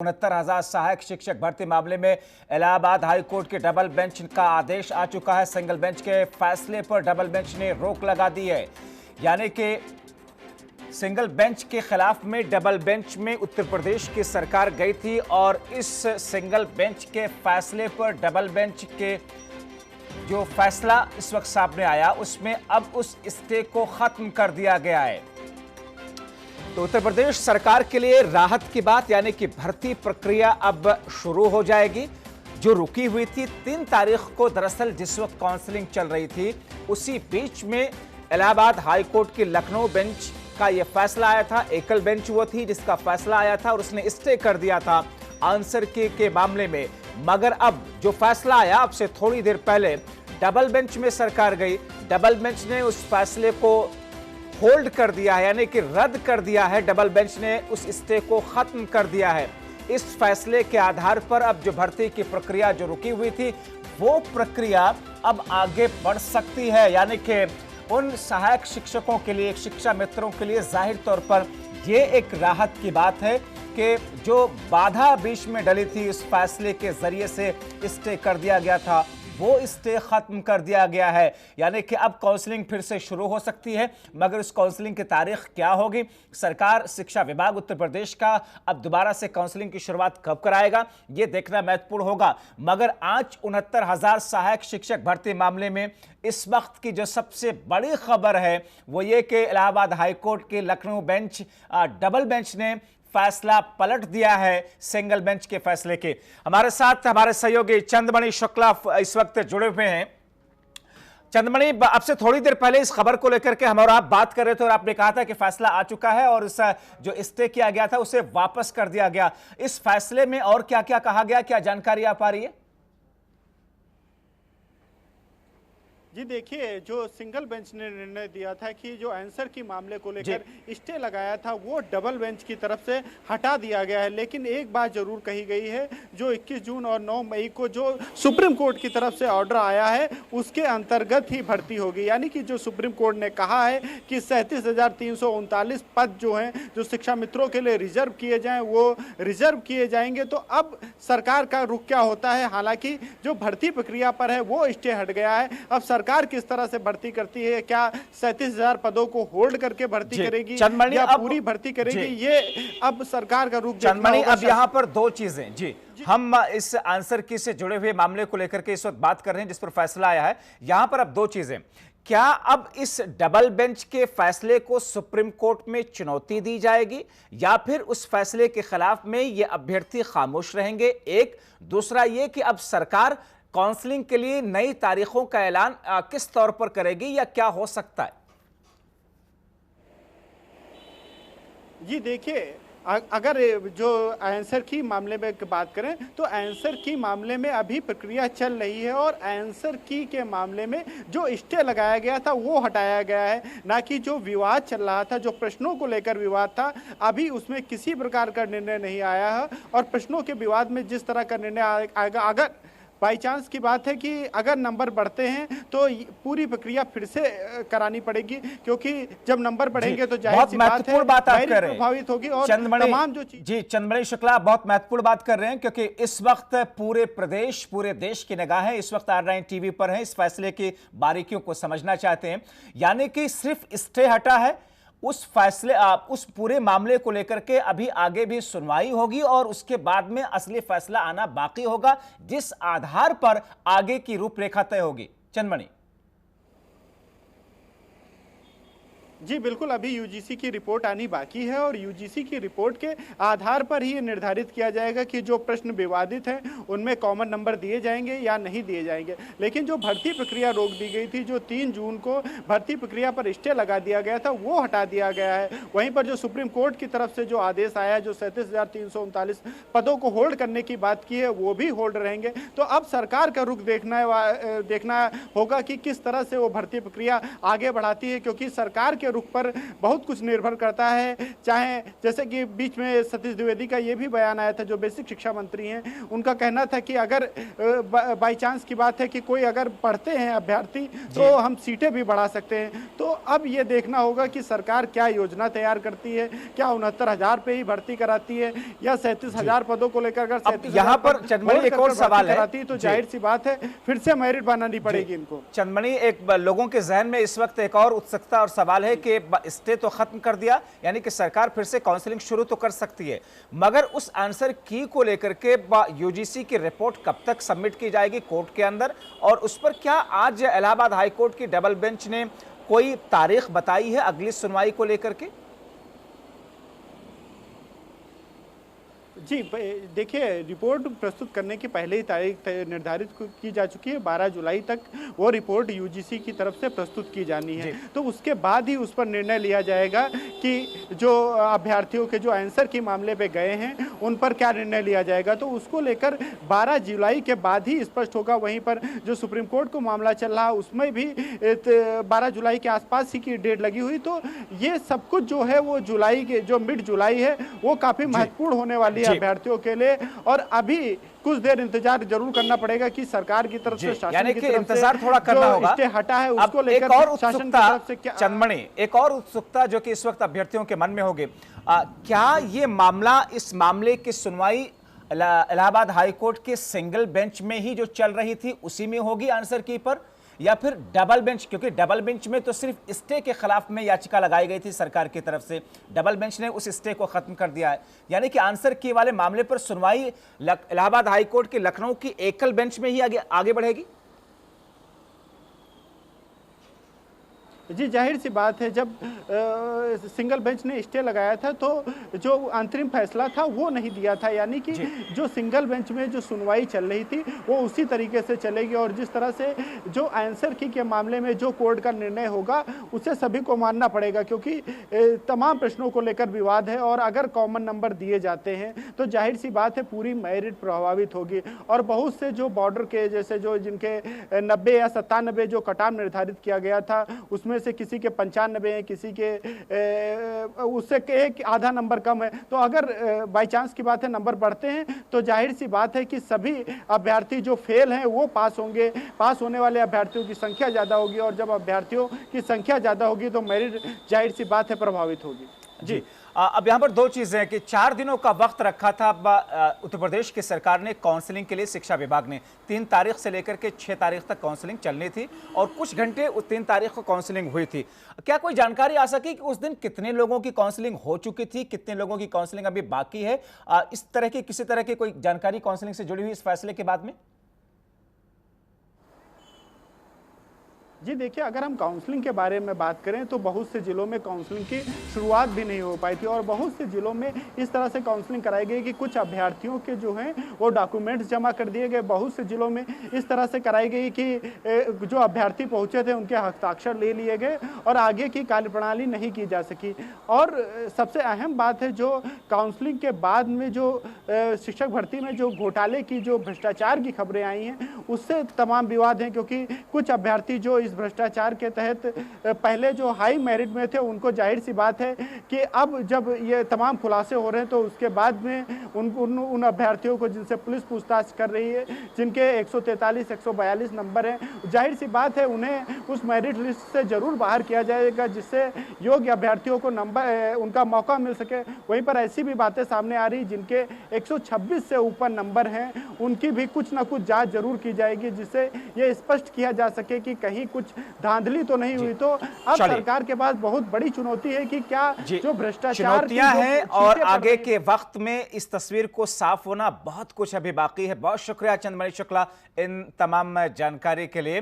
69,000 सहायक शिक्षक भर्ती मामले में इलाहाबाद हाई कोर्ट के डबल बेंच का आदेश आ चुका है। सिंगल बेंच के फैसले पर डबल बेंच ने रोक लगा दी है। यानी कि सिंगल बेंच के खिलाफ में डबल बेंच में उत्तर प्रदेश की सरकार गई थी और इस सिंगल बेंच के फैसले पर डबल बेंच के जो फैसला इस वक्त सामने आया उसमें अब उस स्टे को खत्म कर दिया गया है। तो उत्तर प्रदेश सरकार के लिए राहत की बात, यानी कि भर्ती प्रक्रिया अब शुरू हो जाएगी। जो रुकी हुई थी 3 तारीख को, दरअसल जिस वक्त काउंसलिंग चल रही थी उसी बीच में इलाहाबाद हाई कोर्ट की लखनऊ बेंच का यह फैसला आया था। एकल बेंच वो थी जिसका फैसला आया था और उसने स्टे कर दिया था आंसर की के मामले में। मगर अब जो फैसला आया, अब से थोड़ी देर पहले डबल बेंच में सरकार गई, डबल बेंच ने उस फैसले को होल्ड कर दिया है, यानी कि रद्द कर दिया है। डबल बेंच ने उस स्टे को खत्म कर दिया है। इस फैसले के आधार पर अब जो भर्ती की प्रक्रिया जो रुकी हुई थी वो प्रक्रिया अब आगे बढ़ सकती है। यानी कि उन सहायक शिक्षकों के लिए, शिक्षा मित्रों के लिए जाहिर तौर पर ये एक राहत की बात है कि जो बाधा बीच में डली थी उस फैसले के जरिए से स्टे कर दिया गया था, वो स्टे खत्म कर दिया गया है। यानी कि अब काउंसलिंग फिर से शुरू हो सकती है। मगर उस काउंसलिंग की तारीख क्या होगी, सरकार, शिक्षा विभाग उत्तर प्रदेश का अब दोबारा से काउंसलिंग की शुरुआत कब कराएगा, ये देखना महत्वपूर्ण होगा। मगर आज 69,000 सहायक शिक्षक भर्ती मामले में इस वक्त की जो सबसे बड़ी खबर है वो ये कि इलाहाबाद हाईकोर्ट के लखनऊ बेंच, डबल बेंच ने फैसला पलट दिया है सिंगल बेंच के फैसले के। हमारे साथ हमारे सहयोगी चंद्रमणि शुक्ला इस वक्त जुड़े हुए हैं। चंद्रमणि, आपसे थोड़ी देर पहले इस खबर को लेकर के हम और आप बात कर रहे थे और आपने कहा था कि फैसला आ चुका है और इस जो स्टे किया गया था उसे वापस कर दिया गया। इस फैसले में और क्या क्या कहा गया, क्या जानकारी आ पा रही है? जी देखिए, जो सिंगल बेंच ने निर्णय दिया था कि जो आंसर की मामले को लेकर स्टे लगाया था वो डबल बेंच की तरफ से हटा दिया गया है। लेकिन एक बात जरूर कही गई है, जो 21 जून और 9 मई को जो सुप्रीम कोर्ट की तरफ से ऑर्डर आया है उसके अंतर्गत ही भर्ती होगी। यानी कि जो सुप्रीम कोर्ट ने कहा है कि 37,339 पद जो हैं, जो शिक्षा मित्रों के लिए रिजर्व किए जाएं, वो रिजर्व किए जाएंगे। तो अब सरकार का रुख क्या होता है? हालांकि जो भर्ती प्रक्रिया पर है वो स्टे हट गया है। अब सरकार किस तरह से भर्ती करती है, क्या 37,000 पदों को होल्ड करके भर्ती करेगी या पूरी भर्ती करेगी, ये अब सरकार का रुख देखना होगा। अब यहाँ पर 2 चीजें जी, हम इस आंसर की से जुड़े हुए मामले को लेकर के इस वक्त बात कर रहे हैं जिस पर फैसला आया है। यहां पर अब 2 चीजें, क्या अब इस डबल बेंच के फैसले को सुप्रीम कोर्ट में चुनौती दी जाएगी या फिर उस फैसले के खिलाफ में ये अभ्यर्थी खामोश रहेंगे? एक, दूसरा ये कि अब सरकार काउंसलिंग के लिए नई तारीखों का ऐलान किस तौर पर करेगी या क्या हो सकता है? जी देखिए, अगर जो आंसर की मामले में बात करें तो आंसर की मामले में अभी प्रक्रिया चल रही है और आंसर की के मामले में जो स्टे लगाया गया था वो हटाया गया है, ना कि जो विवाद चल रहा था, जो प्रश्नों को लेकर विवाद था, अभी उसमें किसी प्रकार का निर्णय नहीं आया है। और प्रश्नों के विवाद में जिस तरह का निर्णय आएगा, अगर बाई चांस की बात है कि अगर नंबर बढ़ते हैं तो पूरी प्रक्रिया फिर से करानी पड़ेगी, क्योंकि जब नंबर बढ़ेंगे तो जाहिर सी बात है प्रभावित होगी और तमाम जो जी। चंद्रमणि शुक्ला, बहुत महत्वपूर्ण बात कर रहे हैं क्योंकि इस वक्त पूरे प्रदेश, पूरे देश की निगाहें इस वक्त R9 टीवी पर है। इस फैसले की बारीकियों को समझना चाहते हैं। यानी कि सिर्फ स्टे हटा है, उस फैसले उस पूरे मामले को लेकर के अभी आगे भी सुनवाई होगी और उसके बाद में असली फैसला आना बाकी होगा, जिस आधार पर आगे की रूपरेखा तय होगी। चंद्रमणि जी बिल्कुल, अभी यूजीसी की रिपोर्ट आनी बाकी है और यूजीसी की रिपोर्ट के आधार पर ही निर्धारित किया जाएगा कि जो प्रश्न विवादित हैं उनमें कॉमन नंबर दिए जाएंगे या नहीं दिए जाएंगे। लेकिन जो भर्ती प्रक्रिया रोक दी गई थी, जो 3 जून को भर्ती प्रक्रिया पर स्टे लगा दिया गया था, वो हटा दिया गया है। वहीं पर जो सुप्रीम कोर्ट की तरफ से जो आदेश आया, जो 37,339 पदों को होल्ड करने की बात की है, वो भी होल्ड रहेंगे। तो अब सरकार का रुख देखना होगा कि किस तरह से वो भर्ती प्रक्रिया आगे बढ़ाती है, क्योंकि सरकार के के रुख पर बहुत कुछ निर्भर करता है। चाहे जैसे कि बीच में सतीश द्विवेदी का ये भी बयान आया था, जो बेसिक शिक्षा मंत्री हैं, उनका कहना था कि अगर बाई चांस की बात है कि कोई अगर पढ़ते हैं अभ्यर्थी तो हम सीटें भी बढ़ा सकते हैं। तो अब ये देखना होगा कि सरकार क्या योजना तैयार करती है, क्या 69,000 पे ही भर्ती कराती है या 37,000 पदों को लेकर अगर 37,000 यहाँ पर चंदमणि एक और सवाल है, तो जाहिर सी बात है फिर से मेरिट बनानी पड़ेगी इनको। चंदमणि, एक लोगों के जहन में इस वक्त एक और उत्सुकता और सवाल है कि स्टे तो खत्म कर दिया, यानी कि सरकार फिर से काउंसलिंग शुरू तो कर सकती है, मगर उस आंसर की को लेकर के यूजीसी की रिपोर्ट कब तक सबमिट की जाएगी कोर्ट के अंदर, और उस पर क्या आज इलाहाबाद हाईकोर्ट की डबल बेंच ने कोई तारीख बताई है अगली सुनवाई को लेकर के? जी देखिए, रिपोर्ट प्रस्तुत करने की पहले ही तारीख निर्धारित की जा चुकी है। 12 जुलाई तक वो रिपोर्ट यूजीसी की तरफ से प्रस्तुत की जानी है, तो उसके बाद ही उस पर निर्णय लिया जाएगा कि जो अभ्यर्थियों के जो आंसर की मामले पे गए हैं उन पर क्या निर्णय लिया जाएगा। तो उसको लेकर 12 जुलाई के बाद ही स्पष्ट होगा। वहीं पर जो सुप्रीम कोर्ट को मामला चल रहा उसमें भी 12 जुलाई के आसपास ही की डेट लगी हुई। तो ये सब कुछ जो है वो जुलाई के जो मिड जुलाई है वो काफी महत्वपूर्ण होने वाली है अभ्यर्थियों के लिए, और अभी कुछ देर इंतजार जरूर करना पड़ेगा कि सरकार की तरफ से, शासन की तरफ से इंतजार थोड़ा करना होगा। स्टे हटा है उसको लेकर एक और शासन की तरफ से क्या चंदमणि, एक और उत्सुकता जो कि इस वक्त अभ्यर्थियों के मन में होगी, क्या ये मामला, इस मामले की सुनवाई इलाहाबाद हाईकोर्ट के सिंगल बेंच में ही जो चल रही थी उसी में होगी आंसर की पर, या फिर डबल बेंच, क्योंकि डबल बेंच में तो सिर्फ स्टे के खिलाफ में याचिका लगाई गई थी सरकार की तरफ से, डबल बेंच ने उस स्टे को खत्म कर दिया है, यानी कि आंसर की वाले मामले पर सुनवाई इलाहाबाद हाईकोर्ट की लखनऊ की एकल बेंच में ही आगे बढ़ेगी। जी जाहिर सी बात है, जब सिंगल बेंच ने स्टे लगाया था तो जो अंतरिम फैसला था वो नहीं दिया था, यानी कि जो सिंगल बेंच में जो सुनवाई चल रही थी वो उसी तरीके से चलेगी, और जिस तरह से जो आंसर की के मामले में जो कोर्ट का निर्णय होगा उसे सभी को मानना पड़ेगा, क्योंकि तमाम प्रश्नों को लेकर विवाद है, और अगर कॉमन नंबर दिए जाते हैं तो जाहिर सी बात है पूरी मेरिट प्रभावित होगी। और बहुत से जो बॉर्डर के जैसे जो जिनके 90 या 97 जो कटाव निर्धारित किया गया था उसमें से किसी के 95 है, किसी के उससे एक आधा नंबर कम है, तो अगर बाई चांस की बात है नंबर बढ़ते हैं तो जाहिर सी बात है कि सभी अभ्यर्थी जो फेल हैं वो पास होंगे, पास होने वाले अभ्यर्थियों की संख्या ज़्यादा होगी, और जब अभ्यर्थियों की संख्या ज़्यादा होगी तो मेरिट जाहिर सी बात है प्रभावित होगी। जी अब यहाँ पर दो चीजें हैं कि 4 दिनों का वक्त रखा था उत्तर प्रदेश की सरकार ने काउंसलिंग के लिए, शिक्षा विभाग ने 3 तारीख से लेकर के 6 तारीख तक काउंसलिंग चलनी थी, और कुछ घंटे उस 3 तारीख को काउंसलिंग हुई थी। क्या कोई जानकारी आ सकी कि उस दिन कितने लोगों की काउंसलिंग हो चुकी थी, कितने लोगों की काउंसलिंग अभी बाकी है? इस तरह की किसी तरह की कोई जानकारी काउंसलिंग से जुड़ी हुई इस फैसले के बाद में? जी देखिए, अगर हम काउंसलिंग के बारे में बात करें तो बहुत से जिलों में काउंसलिंग की शुरुआत भी नहीं हो पाई थी, और बहुत से जिलों में इस तरह से काउंसलिंग कराई गई कि कुछ अभ्यर्थियों के जो हैं वो डॉक्यूमेंट्स जमा कर दिए गए। बहुत से जिलों में इस तरह से कराई गई कि जो अभ्यर्थी पहुंचे थे उनके हस्ताक्षर ले लिए गए और आगे की कार्यप्रणाली नहीं की जा सकी। और सबसे अहम बात है, जो काउंसलिंग के बाद में जो शिक्षक भर्ती में जो घोटाले की, जो भ्रष्टाचार की खबरें आई हैं उससे तमाम विवाद हैं, क्योंकि कुछ अभ्यर्थी जो इस भ्रष्टाचार के तहत पहले जो हाई मेरिट में थे उनको जाहिर सी बात है कि अब जब ये तमाम खुलासे हो रहे हैं तो उसके बाद में उन अभ्यर्थियों को जिनसे पुलिस पूछताछ कर रही है, जिनके 143 142 नंबर हैं, जाहिर सी बात है उन्हें उस मेरिट लिस्ट से जरूर बाहर किया जाएगा, जिससे योग्य अभ्यर्थियों को नंबर उनका मौका मिल सके। वहीं पर ऐसी भी बातें सामने आ रही जिनके 126 से ऊपर नंबर हैं उनकी भी कुछ ना कुछ जांच जरूर की जाएगी, जिससे ये स्पष्ट किया जा सके कि कहीं कुछ धांधली तो नहीं हुई। तो अब सरकार के पास बहुत बड़ी चुनौती है कि क्या जो भ्रष्टाचार चुनौतियां हैं और आगे के वक्त में इस तस्वीर को साफ होना बहुत कुछ अभी बाकी है। बहुत शुक्रिया चंदमणि शुक्ला इन तमाम जानकारी के लिए।